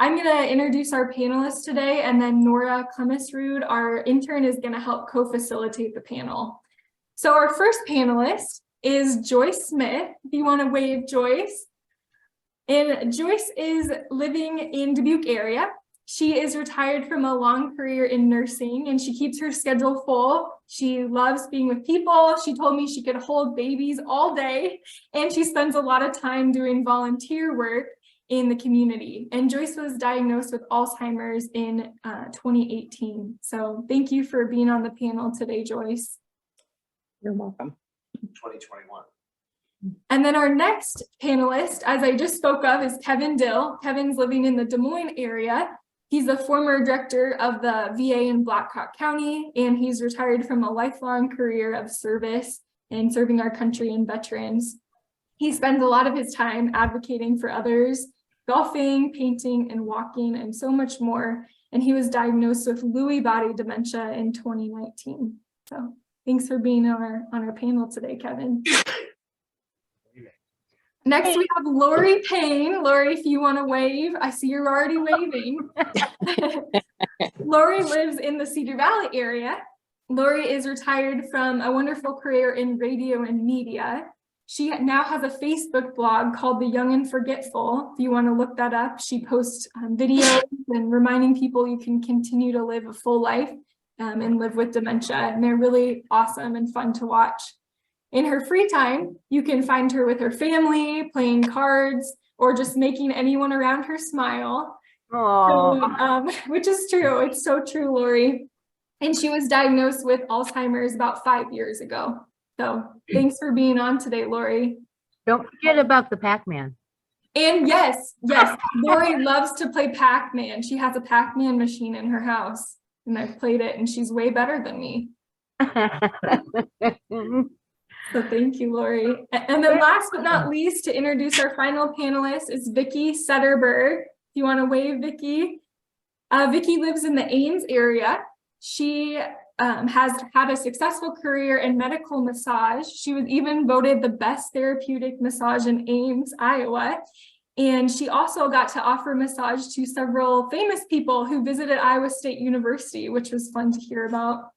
I'm going to introduce our panelists today, and then Nora Clemesrud, our intern, is going to help co-facilitate the panel. So our first panelist is Joyce Smith. If you want to wave, Joyce. And Joyce is living in Dubuque area. She is retired from a long career in nursing, and she keeps her schedule full. She loves being with people. She told me she could hold babies all day, and she spends a lot of time doing volunteer work in the community. And Joyce was diagnosed with Alzheimer's in 2018. So thank you for being on the panel today, Joyce. You're welcome. 2021. And then our next panelist, as I just spoke of, is Kevin Dill. Kevin's living in the Des Moines area. He's the former director of the VA in Black Hawk County, and he's retired from a lifelong career of service and serving our country and veterans. He spends a lot of his time advocating for others, golfing, painting, and walking, and so much more. And he was diagnosed with Lewy body dementia in 2019. So thanks for being on our panel today, Kevin. Next, we have Lori Payne. Lori, if you want to wave, I see you're already waving. Lori lives in the Cedar Valley area. Lori is retired from a wonderful career in radio and media. She now has a Facebook blog called The Young and Forgetful. If you want to look that up, she posts videos and reminding people you can continue to live a full life and live with dementia. And they're really awesome and fun to watch. In her free time, you can find her with her family, playing cards, or just making anyone around her smile. So, which is true. It's so true, Lori. And she was diagnosed with Alzheimer's about 5 years ago. So thanks for being on today, Lori. Don't forget about the Pac-Man. And yes, Lori loves to play Pac-Man. She has a Pac-Man machine in her house, and I've played it, and she's way better than me. So thank you, Lori. And then last but not least, to introduce our final panelist is Vicki Setterberg. If you want to wave, Vicki. Vicki lives in the Ames area. She has had a successful career in medical massage. She was even voted the best therapeutic massage in Ames, Iowa. And she also got to offer massage to several famous people who visited Iowa State University, which was fun to hear about.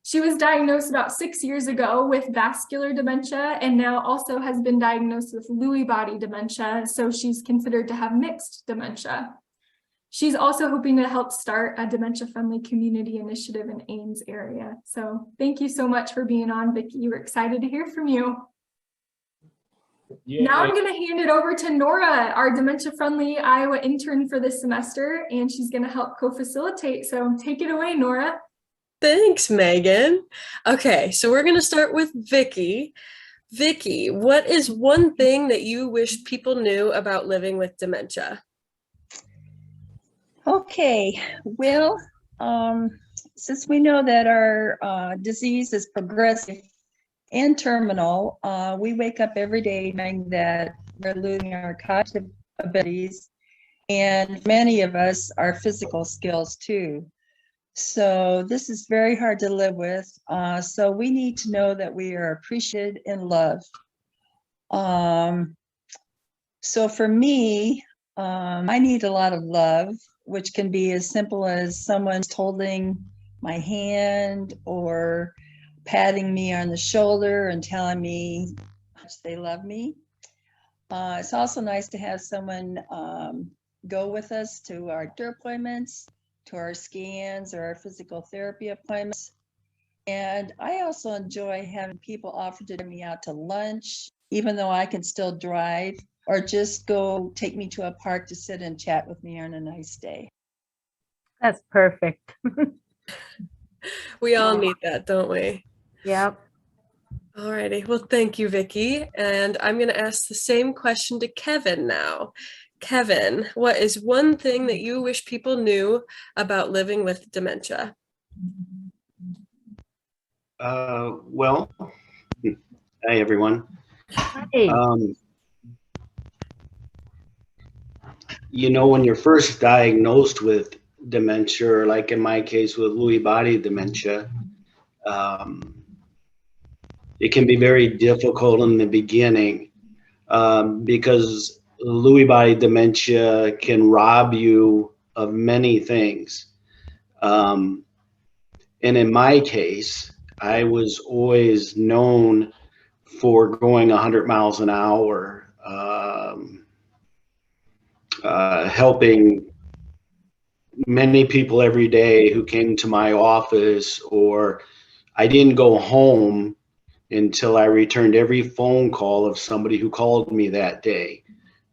She was diagnosed about 6 years ago with vascular dementia, and now also has been diagnosed with Lewy body dementia, so she's considered to have mixed dementia. She's also hoping to help start a dementia-friendly community initiative in Ames area. So thank you so much for being on, Vicki. We're excited to hear from you. Now I'm going to hand it over to Nora, our dementia-friendly Iowa intern for this semester, and she's going to help co-facilitate. So take it away, Nora. Thanks, Megan. Okay, so we're going to start with Vicki. Vicki, what is one thing that you wish people knew about living with dementia? Okay, well, since we know that our disease is progressive and terminal, we wake up every day knowing that we're losing our cognitive abilities, and many of us, our physical skills too. So this is very hard to live with. So we need to know that we are appreciated and loved. So for me, I need a lot of love, which can be as simple as someone's holding my hand or patting me on the shoulder and telling me how much they love me. It's also nice to have someone go with us to our doctor appointments, to our scans or our physical therapy appointments. And I also enjoy having people offer to take me out to lunch, even though I can still drive, or just go take me to a park to sit and chat with me on a nice day. That's perfect. We all need that, don't we? Yep. Alrighty, well, thank you, Vicki. And I'm going to ask the same question to Kevin now. Kevin, what is one thing that you wish people knew about living with dementia? Well, hi, everyone. Hey. You know, when you're first diagnosed with dementia, or like in my case with Lewy body dementia, it can be very difficult in the beginning because Lewy body dementia can rob you of many things. And in my case, I was always known for going 100 miles an hour, helping many people every day who came to my office, or I didn't go home until I returned every phone call of somebody who called me that day,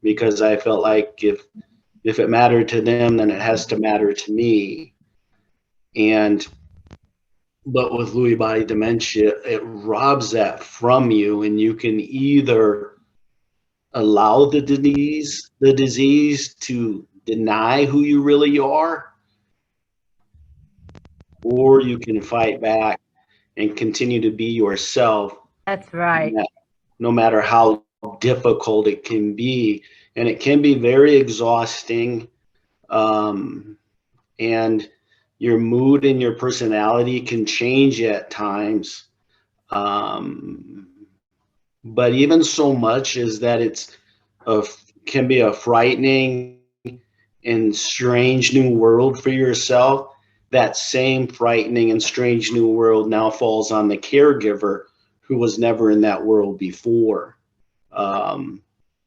because I felt like if it mattered to them, then it has to matter to me. But with Lewy body dementia, it robs that from you, and you can either allow the disease to deny who you really are, or you can fight back and continue to be yourself, That's right. no matter how difficult it can be. And it can be very exhausting. And your mood and your personality can change at times. But even so much is that can be a frightening and strange new world for yourself. That same frightening and strange new world now falls on the caregiver who was never in that world before.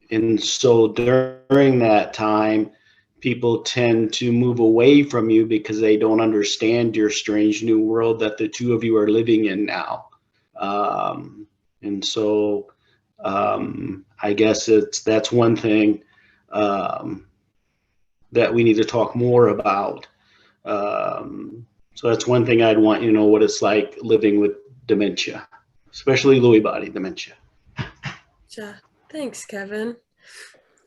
And so during that time, people tend to move away from you because they don't understand your strange new world that the two of you are living in now. And so I guess that's one thing that we need to talk more about. So that's one thing I'd want you to know, what it's like living with dementia, especially Lewy body dementia. Yeah. Thanks, Kevin.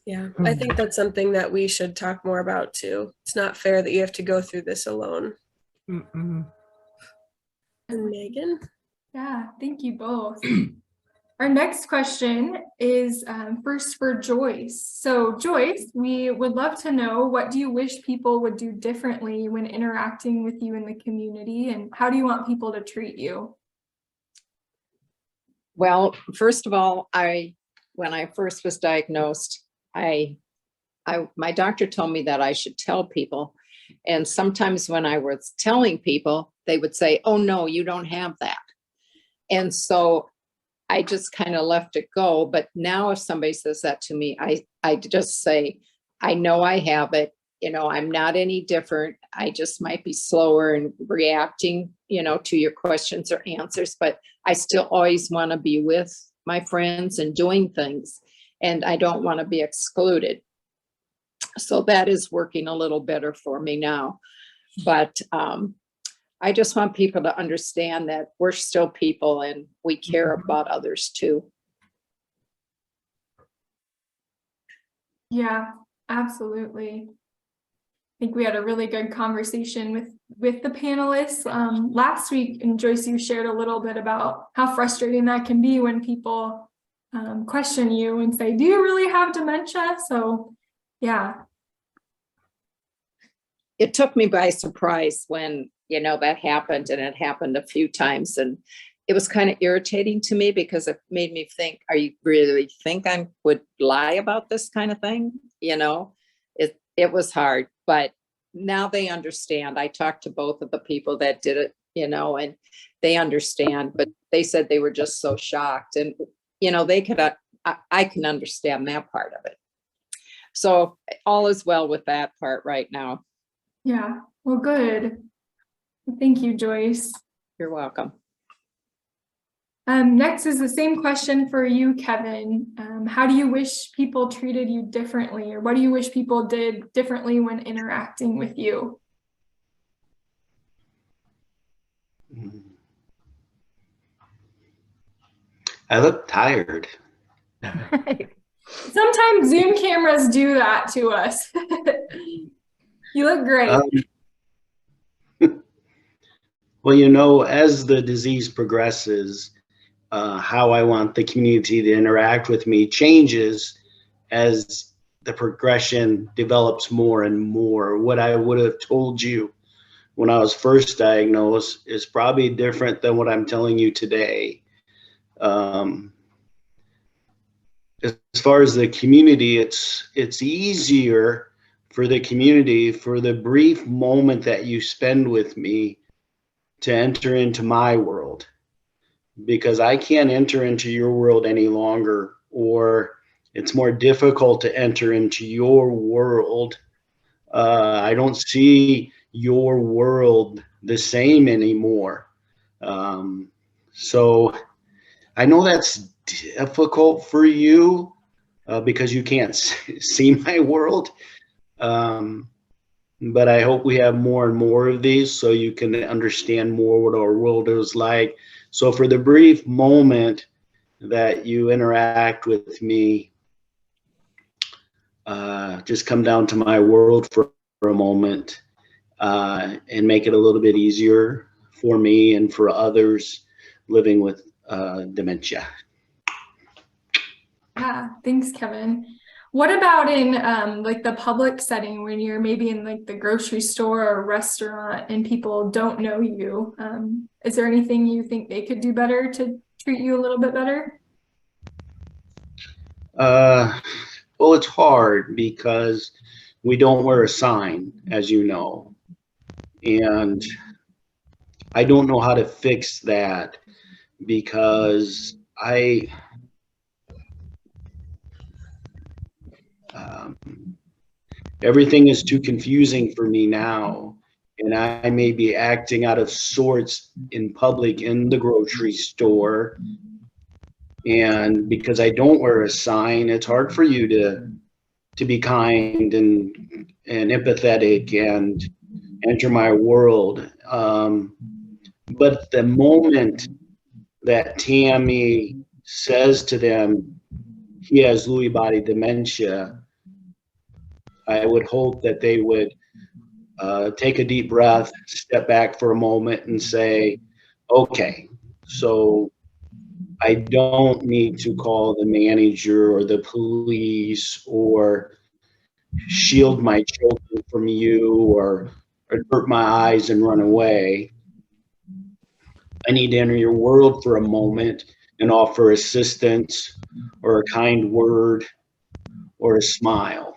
Yeah, I think that's something that we should talk more about too. It's not fair that you have to go through this alone. Mm-mm. And Megan? Yeah, thank you both. Our next question is first for Joyce. So Joyce, we would love to know, what do you wish people would do differently when interacting with you in the community, and how do you want people to treat you? Well, first of all, when I first was diagnosed, my doctor told me that I should tell people. And sometimes when I was telling people, they would say, "Oh no, you don't have that." And so I just kind of left it go. But now if somebody says that to me, I just say, I know I have it. I'm not any different. I just might be slower in reacting, to your questions or answers, but I still always want to be with my friends and doing things, and I don't want to be excluded. So that is working a little better for me now. But I just want people to understand that we're still people and we care about others too. Yeah, absolutely. I think we had a really good conversation with the panelists last week, and Joyce, you shared a little bit about how frustrating that can be when people question you and say, "Do you really have dementia?" So, yeah. It took me by surprise when, that happened, and it happened a few times, and it was kind of irritating to me because it made me think, are you really think I would lie about this kind of thing? It was hard, but now they understand. I talked to both of the people that did it, and they understand, but they said they were just so shocked, and, they could, I can understand that part of it. So all is well with that part right now. Yeah, well, good. Thank you, Joyce. You're welcome. Next is the same question for you, Kevin. How do you wish people treated you differently, or what do you wish people did differently when interacting with you? I look tired. Sometimes Zoom cameras do that to us. You look great. Well, as the disease progresses, how I want the community to interact with me changes as the progression develops more and more. What I would have told you when I was first diagnosed is probably different than what I'm telling you today. as far as the community, it's easier for the community, for the brief moment that you spend with me, to enter into my world, because I can't enter into your world any longer, or it's more difficult to enter into your world. I don't see your world the same anymore. So I know that's difficult for you because you can't see my world. But I hope we have more and more of these so you can understand more what our world is like. So for the brief moment that you interact with me, just come down to my world for a moment and make it a little bit easier for me and for others living with dementia. Yeah, thanks, Kevin. What about in like the public setting when you're maybe in like the grocery store or restaurant and people don't know you? Is there anything you think they could do better to treat you a little bit better? Well, it's hard because we don't wear a sign, as you know, and I don't know how to fix that because um, everything is too confusing for me now, and I may be acting out of sorts in public in the grocery store, and because I don't wear a sign, it's hard for you to be kind and empathetic and enter my world. But the moment that Tammy says to them, he has Lewy body dementia, I would hope that they would take a deep breath, step back for a moment and say, okay, so I don't need to call the manager or the police or shield my children from you or avert my eyes and run away. I need to enter your world for a moment and offer assistance or a kind word or a smile.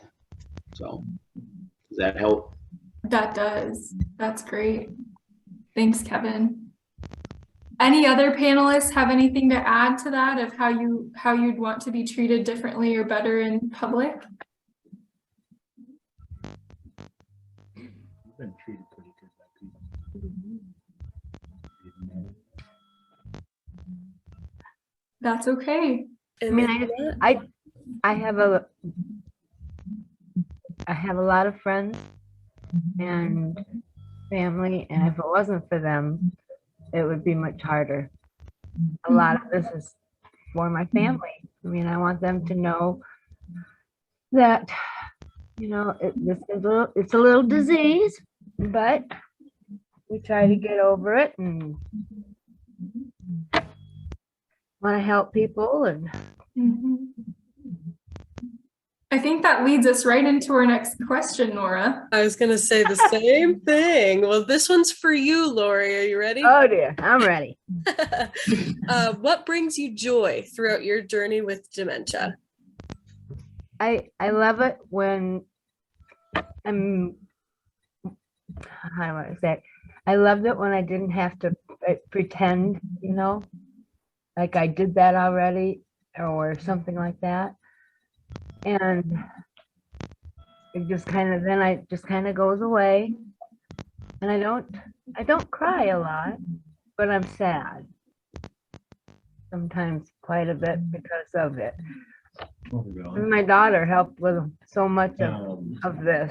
So, does that help? That does. That's great. Thanks, Kevin. Any other panelists have anything to add to that of how you'd want to be treated differently or better in public? You've been treated pretty good by people. That's okay. I mean, I have a lot of friends and family, and if it wasn't for them, it would be much harder. A lot of this is for my family. I mean, I want them to know that, you know, it's a little disease, but we try to get over it and want to help people. And I think that leads us right into our next question, Nora. I was going to say the same thing. Well, this one's for you, Lori. Are you ready? oh dear, I'm ready. What brings you joy throughout your journey with dementia? I love it when I'm, how do I say it? I loved it when I didn't have to pretend, you know, like I did that already or something like that. And it just kind of, then I just kind of goes away. And I don't cry a lot, but I'm sad. Sometimes quite a bit because of it. And my daughter helped with so much of this.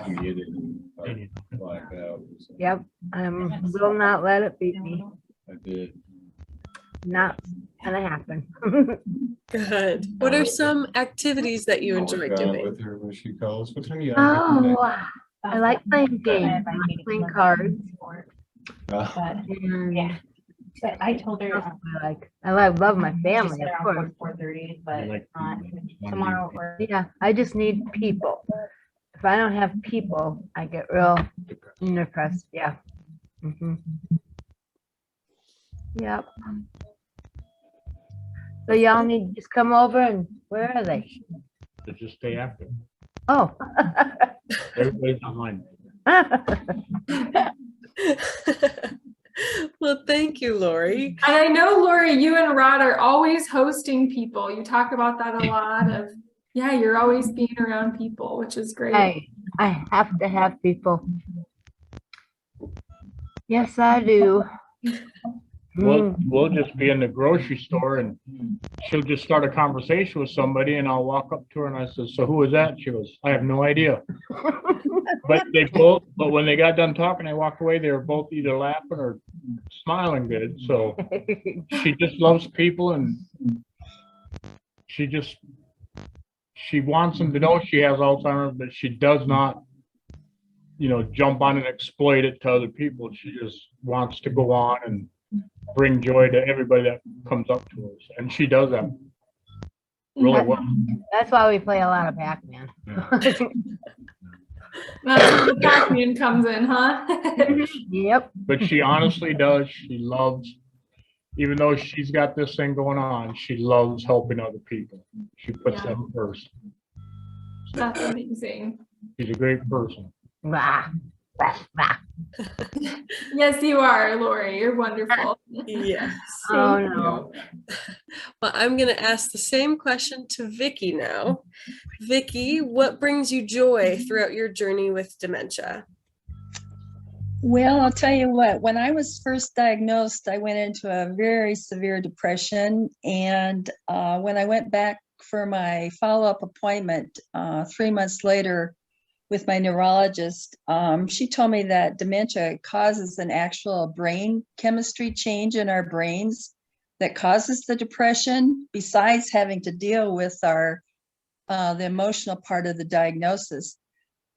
Yep, I will not let it beat me. I did. Not gonna happen. Good. What are some activities that you enjoy doing? With her when she calls. What's her name? Oh, I like playing games. I like playing cards. And But I told her I love my family, of course. 4:30, but tomorrow or Yeah, I just need people. If I don't have people, I get real depressed. Yeah. Yep. So y'all need to just come over and where are they? To just stay after. Oh. Everybody's online. Well, thank you, Lori. And I know, Lori, you and Rod are always hosting people. You talk about that a lot of, yeah, you're always being around people, which is great. I have to have people. Yes, I do. We'll just be in the grocery store and she'll just start a conversation with somebody and I'll walk up to her and I said, so who is that? She goes, I have no idea. But when they got done talking, they walked away, they were both either laughing or smiling good. So she just loves people and she wants them to know she has Alzheimer's, but she does not, jump on and exploit it to other people. She just wants to go on and bring joy to everybody that comes up to us. And she does that really well. That's why we play a lot of Pac-Man. That's where the Pac-Man comes in, huh? Yep. But she honestly does. She loves, even though she's got this thing going on, she loves helping other people. She puts them first. That's amazing. She's a great person. Rah, rah, rah. Yes, you are, Lori. You're wonderful. Yes. Oh, Thank no. you. Well, I'm going to ask the same question to Vicky now. Vicky, what brings you joy throughout your journey with dementia? Well, I'll tell you what, when I was first diagnosed, I went into a very severe depression. And when I went back for my follow-up appointment 3 months later with my neurologist, she told me that dementia causes an actual brain chemistry change in our brains that causes the depression, besides having to deal with the emotional part of the diagnosis.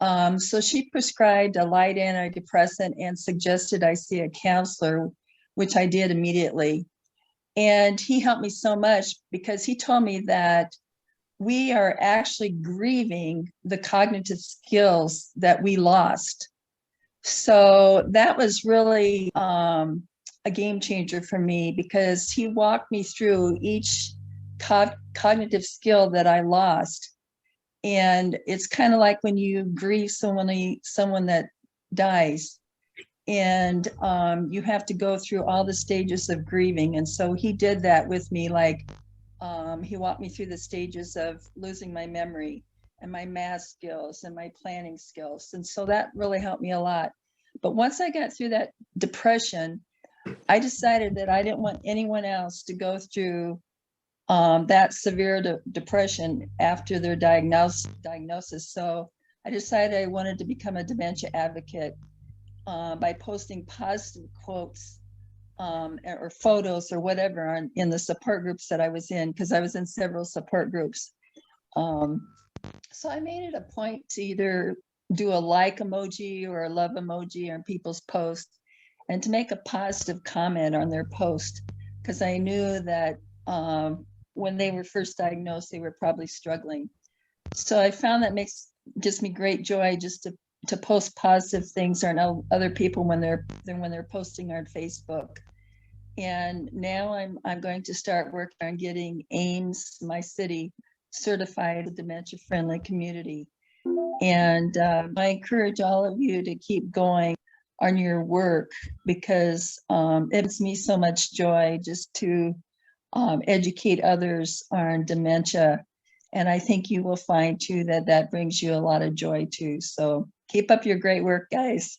So she prescribed a light antidepressant and suggested I see a counselor, which I did immediately. And he helped me so much because he told me that we are actually grieving the cognitive skills that we lost. So that was really a game changer for me because he walked me through each cognitive skill that I lost. And it's kind of like when you grieve someone that dies, and you have to go through all the stages of grieving. And so he did that with me, like he walked me through the stages of losing my memory and my math skills and my planning skills. And so that really helped me a lot. But once I got through that depression, I decided that I didn't want anyone else to go through that severe depression after their diagnosis. So I decided I wanted to become a dementia advocate by posting positive quotes or photos or whatever in the support groups that I was in, because I was in several support groups. So I made it a point to either do a like emoji or a love emoji on people's posts and to make a positive comment on their post, because I knew that when they were first diagnosed, they were probably struggling. So I found that gives me great joy just to post positive things on other people when they're posting on Facebook. And now I'm going to start working on getting Ames, my city, certified a dementia-friendly community. And I encourage all of you to keep going on your work because it brings me so much joy just to educate others on dementia. And I think you will find too that brings you a lot of joy too. So keep up your great work, guys.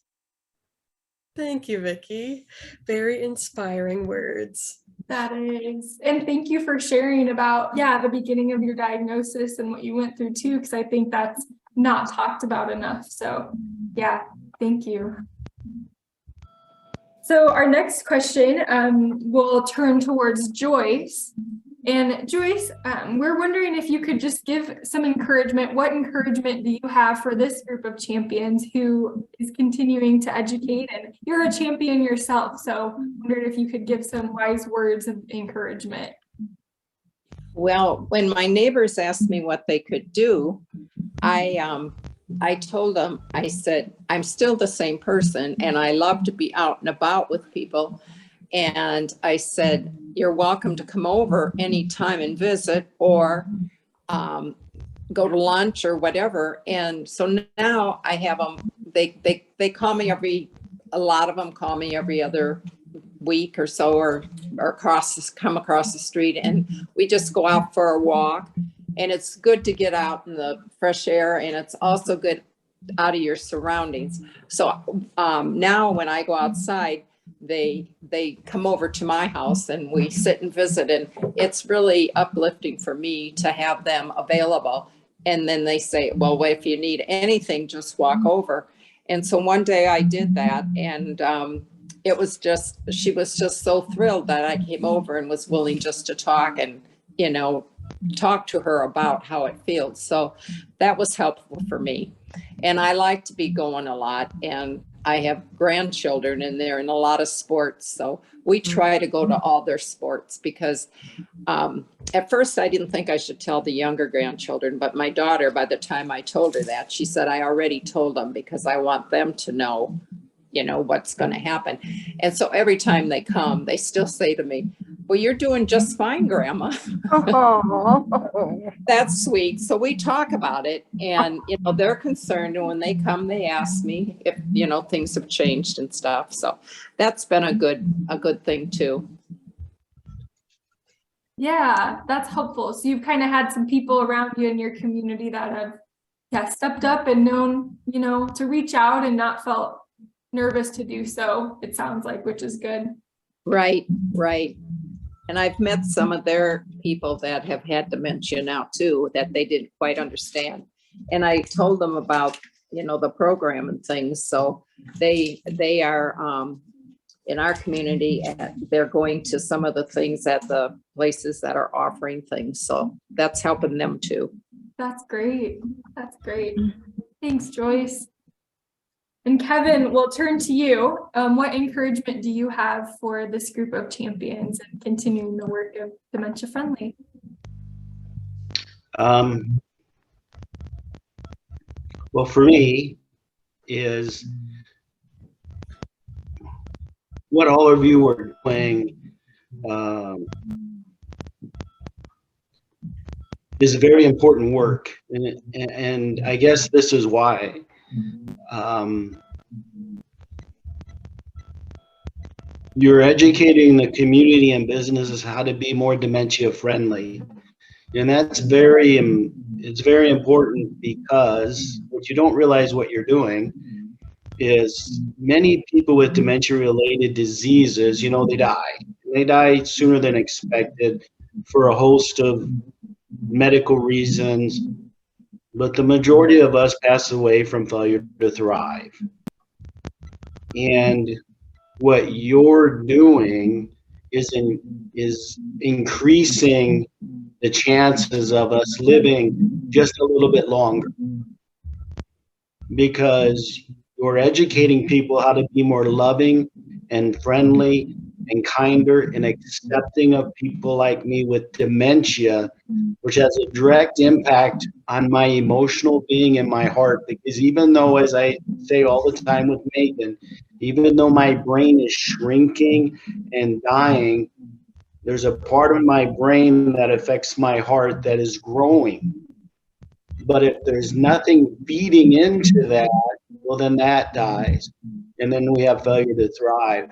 Thank you, Vicky. Very inspiring words. That is. And thank you for sharing about, the beginning of your diagnosis and what you went through too, because I think that's not talked about enough. So thank you. So our next question will turn towards Joyce. And Joyce, we're wondering if you could just give some encouragement. What encouragement do you have for this group of champions who is continuing to educate? And you're a champion yourself, so I wondered if you could give some wise words of encouragement. Well, when my neighbors asked me what they could do, I told them, I said, I'm still the same person and I love to be out and about with people. And I said, you're welcome to come over anytime and visit, or go to lunch or whatever. And so now I have them, they call me a lot of them call me every other week or so, or come across the street, and we just go out for a walk. And it's good to get out in the fresh air, and it's also good out of your surroundings. So now when I go outside, they come over to my house and we sit and visit, and it's really uplifting for me to have them available. And then they say, well, if you need anything, just walk over. And so one day I did that, and she was just so thrilled that I came over and was willing just to talk and, talk to her about how it feels. So that was helpful for me. And I like to be going a lot, and I have grandchildren, and they're in a lot of sports. So we try to go to all their sports, because at first I didn't think I should tell the younger grandchildren, but my daughter, by the time I told her that, she said, I already told them because I want them to know, what's going to happen. And so every time they come, they still say to me, well, you're doing just fine, Grandma. Oh, That's sweet. So we talk about it, and, they're concerned. And when they come, they ask me if, things have changed and stuff. So that's been a good thing too. Yeah, that's helpful. So you've kind of had some people around you in your community that have stepped up and known, to reach out and not felt nervous to do so, it sounds like, which is good. Right. And I've met some of their people that have had dementia now too, that they didn't quite understand. And I told them about, the program and things. So they are in our community, and they're going to some of the things at the places that are offering things. So that's helping them too. That's great. Thanks, Joyce. And Kevin, we'll turn to you. What encouragement do you have for this group of champions and continuing the work of Dementia Friendly? Well, for me, is what all of you are doing is very important work, and I guess this is why. You're educating the community and businesses how to be more dementia friendly, and that's very important, because what you don't realize what you're doing is many people with dementia related diseases, they die sooner than expected for a host of medical reasons, but the majority of us pass away from failure to thrive. And what you're doing is increasing the chances of us living just a little bit longer, because you're educating people how to be more loving and friendly and kinder and accepting of people like me with dementia, which has a direct impact on my emotional being and my heart. Because even though, as I say all the time with Megan, even though my brain is shrinking and dying, there's a part of my brain that affects my heart that is growing. But if there's nothing feeding into that, well, then that dies. And then we have failure to thrive.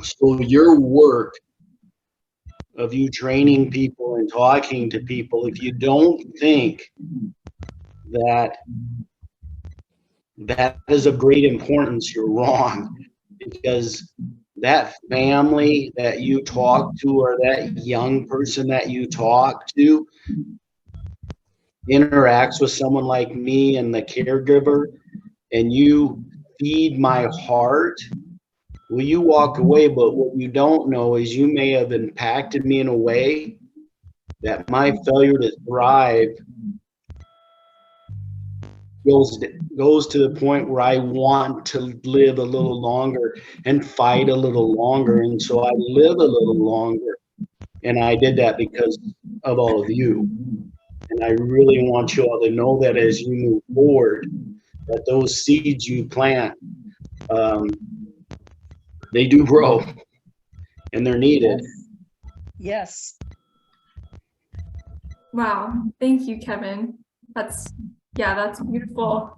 So your work of you training people and talking to people, if you don't think that is of great importance, you're wrong. Because that family that you talk to, or that young person that you talk to, interacts with someone like me and the caregiver, and you feed my heart, well, you walk away, but what you don't know is you may have impacted me in a way that my failure to thrive goes to the point where I want to live a little longer and fight a little longer. And so I live a little longer. And I did that because of all of you. And I really want you all to know that as you move forward, that those seeds you plant, they do grow, and they're needed. Yes. Wow, thank you, Kevin. That's beautiful.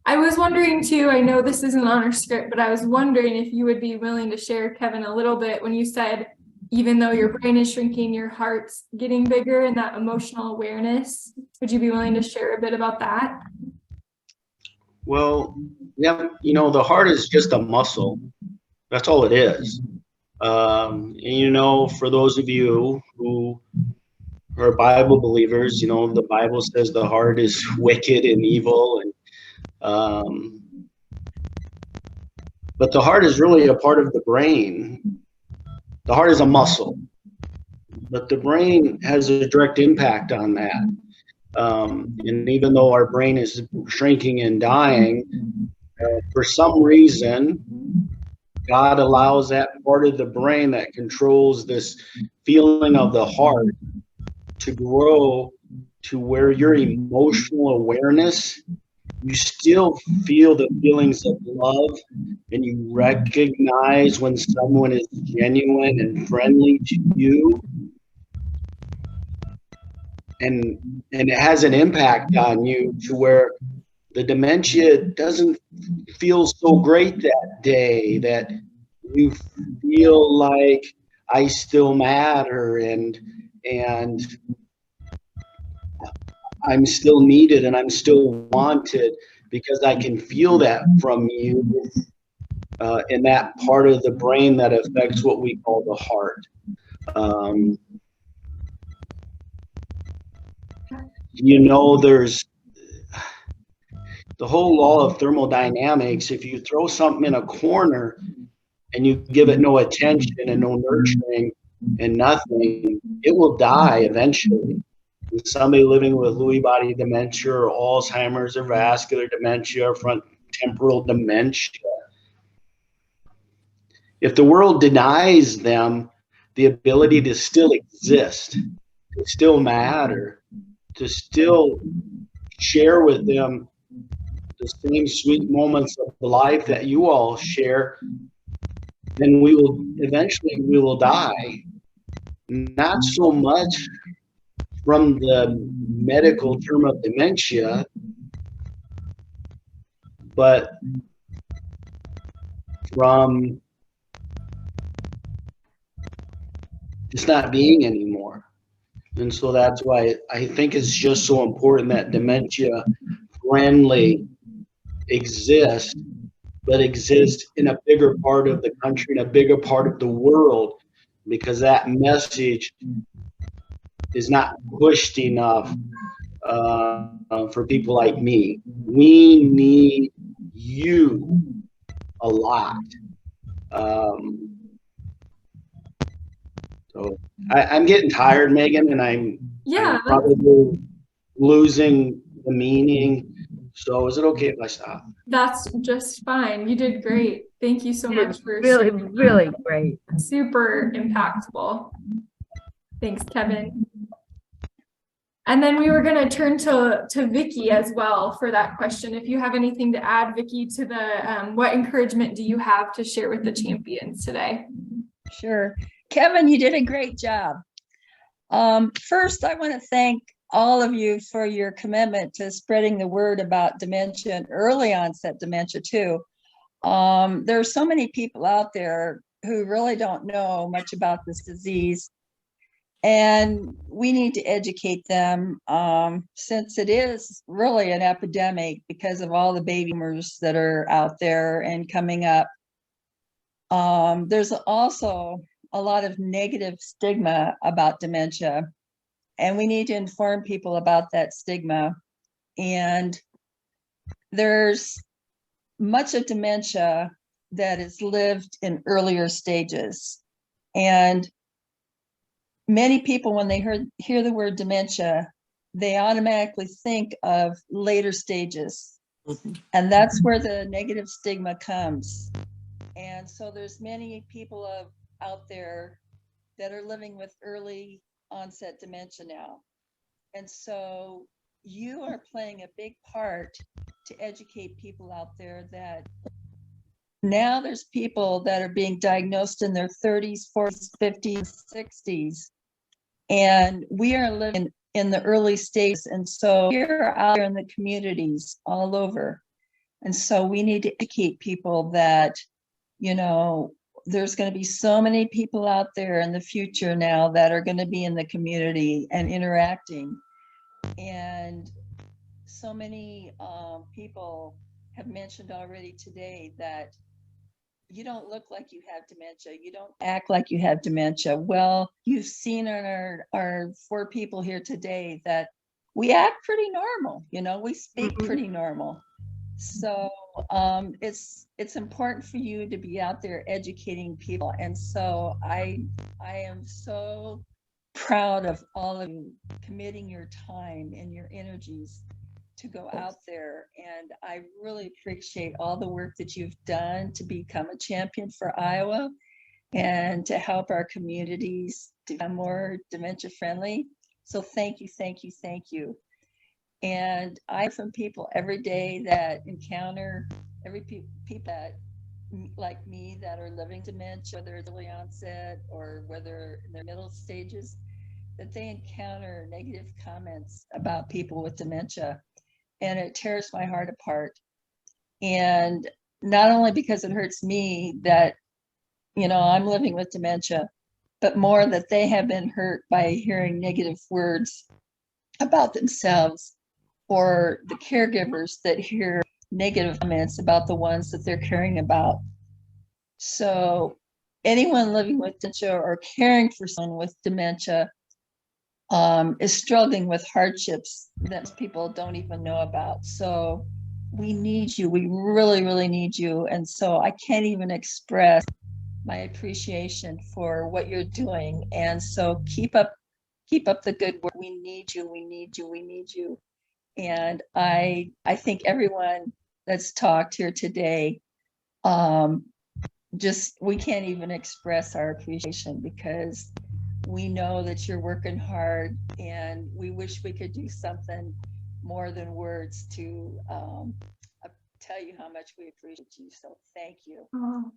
I was wondering too, I know this isn't on our script, but I was wondering if you would be willing to share, Kevin, a little bit when you said, even though your brain is shrinking, your heart's getting bigger, and that emotional awareness. Would you be willing to share a bit about that? Well, yeah, the heart is just a muscle. That's all it is. And for those of you who are Bible believers, the Bible says the heart is wicked and evil, but the heart is really a part of the brain. The heart is a muscle, but the brain has a direct impact on that. And even though our brain is shrinking and dying, for some reason, God allows that part of the brain that controls this feeling of the heart to grow to where your emotional awareness, you still feel the feelings of love, and you recognize when someone is genuine and friendly to you. And it has an impact on you to where the dementia doesn't feel so great that day, that you feel like I still matter and I'm still needed and I'm still wanted, because I can feel that from you in that part of the brain that affects what we call the heart. There's the whole law of thermodynamics. If you throw something in a corner and you give it no attention and no nurturing and nothing, it will die eventually. And somebody living with Lewy body dementia or Alzheimer's or vascular dementia or front temporal dementia, if the world denies them the ability to still exist, to still matter, to still share with them the same sweet moments of life that you all share, then we will die. Not so much from the medical term of dementia, but from just not being anymore. And so that's why I think it's just so important that dementia friendly exists, but exists in a bigger part of the country, in a bigger part of the world, because that message is not pushed enough for people like me. We need you a lot. So I'm getting tired, Megan, and I'm probably losing the meaning. So is it okay if I stop? That's just fine. You did great. Thank you so much for Really, sharing. really great. Super impactful. Thanks, Kevin. And then we were going to turn to Vicky as well for that question. If you have anything to add, Vicky, to the what encouragement do you have to share with the champions today? Sure. Kevin, you did a great job. First, I want to thank all of you for your commitment to spreading the word about dementia and early onset dementia too. There are so many people out there who really don't know much about this disease, and we need to educate them since it is really an epidemic because of all the baby boomers that are out there and coming up. There's also a lot of negative stigma about dementia, and we need to inform people about that stigma. And there's much of dementia that is lived in earlier stages. And many people, when they hear the word dementia, they automatically think of later stages. And that's where the negative stigma comes. And so there's many people out there that are living with early onset dementia now. And so you are playing a big part to educate people out there that now there's people that are being diagnosed in their 30s, 40s, 50s, 60s And we are living in the early stages. And so we're out there in the communities all over. And so we need to educate people that, you know, there's going to be so many people out there in the future now that are going to be in the community and interacting. And so many people have mentioned already today that you don't look like you have dementia. You don't act like you have dementia. Well, you've seen in our 4 people here today that we act pretty normal. You know, we speak pretty normal. So it's important for you to be out there educating people. And so I am so proud of all of you committing your time and your energies to go out there. And I really appreciate all the work that you've done to become a champion for Iowa and to help our communities become more dementia friendly. So thank you, thank you, thank you. And I hear from people every day that encounter people that like me that are living dementia, whether it's early onset or whether in their middle stages, that they encounter negative comments about people with dementia. And it tears my heart apart. And not only because it hurts me that, you know, I'm living with dementia, but more that they have been hurt by hearing negative words about themselves, or the caregivers that hear negative comments about the ones that they're caring about. So anyone living with dementia or caring for someone with dementia is struggling with hardships that people don't even know about. So we need you. We really, really need you. And so I can't even express my appreciation for what you're doing. And so keep up the good work. We need you. We need you. We need you. And I think everyone that's talked here today, we can't even express our appreciation, because we know that you're working hard, and we wish we could do something more than words to tell you how much we appreciate you. So thank you. Oh,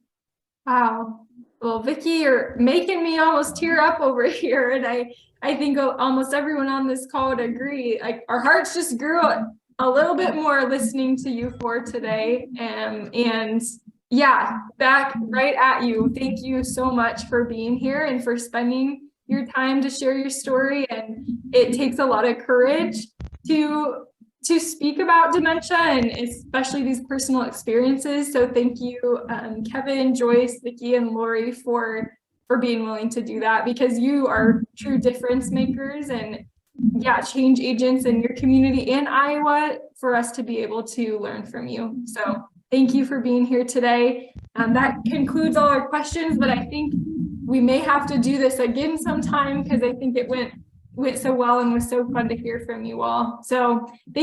wow. Well, Vicki, you're making me almost tear up over here. And I think almost everyone on this call would agree. Like, our hearts just grew a little bit more listening to you for today. And yeah, back right at you. Thank you so much for being here and for spending your time to share your story. And it takes a lot of courage to speak about dementia, and especially these personal experiences. So thank you, Kevin, Joyce, Vicki, and Lori for being willing to do that, because you are true difference makers and change agents in your community and Iowa, for us to be able to learn from you. So thank you for being here today. That concludes all our questions, but I think we may have to do this again sometime, because I think it went so well and was so fun to hear from you all. So thank